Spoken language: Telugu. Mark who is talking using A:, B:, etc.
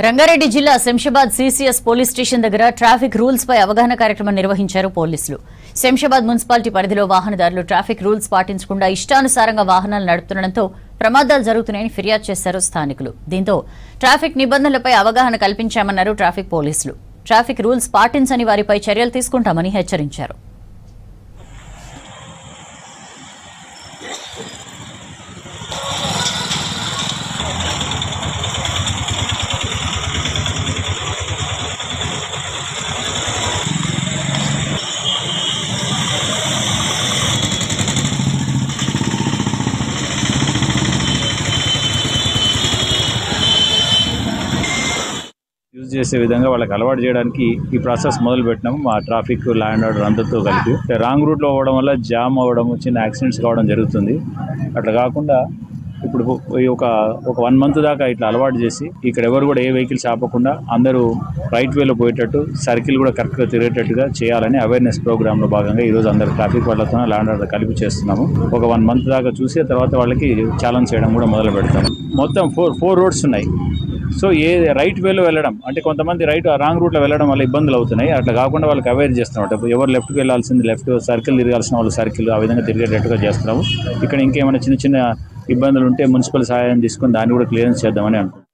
A: రంగారెడ్డి జిల్లా శంషాబాద్ సిసిఎస్ పోలీస్ స్టేషన్ దగ్గర ట్రాఫిక్ రూల్స్ పై అవగాహన కార్యక్రమం నిర్వహించారు పోలీసులు. శంషాబాద్ మున్సిపాలిటీ పరిధిలో వాహనదారులు ట్రాఫిక్ రూల్స్ పాటించకుండా ఇష్టానుసారంగా వాహనాలు నడుపుతుండటంతో ప్రమాదాలు జరుగుతున్నాయని ఫిర్యాదు చేశారు స్థానికులు. దీంతో ట్రాఫిక్ నిబంధనలపై అవగాహన కల్పించామన్నారు ట్రాఫిక్ పోలీసులు. ట్రాఫిక్ రూల్స్ పాటించని వారిపై చర్యలు తీసుకుంటామని హెచ్చరించారు.
B: యూజ్ చేసే విధంగా వాళ్ళకి అలవాటు చేయడానికి ఈ ప్రాసెస్ మొదలు పెట్టినాము. మా ట్రాఫిక్ లా అండ్ ఆర్డర్ అందరితో కలిపి రాంగ్ రూట్లో పోవడం వల్ల జామ్ అవ్వడం, చిన్న యాక్సిడెంట్స్ కావడం జరుగుతుంది. అట్లా కాకుండా ఇప్పుడు ఒక 1 మంత్ దాకా ఇట్లా అలవాటు చేసి ఇక్కడ ఎవరు కూడా ఏ వెహికల్స్ ఆపకుండా అందరూ రైట్ వేలో పోయేటట్టు, సర్కిల్ కూడా కరెక్ట్గా తిరిగేటట్టుగా చేయాలని అవేర్నెస్ ప్రోగ్రాంలో భాగంగా ఈరోజు అందరు ట్రాఫిక్ వాళ్ళతో లా అండ్ ఆర్డర్ కలిపి చేస్తున్నాము. ఒక 1 మంత్ దాకా చూసి తర్వాత వాళ్ళకి ఛాలెంజ్ చేయడం కూడా మొదలు పెడతాము. మొత్తం 4 రోడ్స్ ఉన్నాయి. సో రైట్ వేలో వెళ్ళడం అంటే కొంతమంది రాంగ్ రూట్లో వెళ్ళడం వల్ల ఇబ్బందులు అవుతున్నాయి. అట్లా కాకుండా వాళ్ళకి అవేర్ చేస్తున్నాం. ఎవరు లెఫ్ట్కి వెళ్ళాల్సింది లెఫ్ట్, సర్కిల్ తిరగాల్సిన వాళ్ళు సర్కిల్, ఆ విధంగా తిరిగేటట్టుగా చేస్తున్నాము. ఇక్కడ ఇంకేమైనా చిన్న చిన్న ఇబ్బందులు ఉంటే మున్సిపల్ సహాయం తీసుకొని దాన్ని కూడా క్లియరెన్స్ చేద్దామని అనుకుంటున్నాం.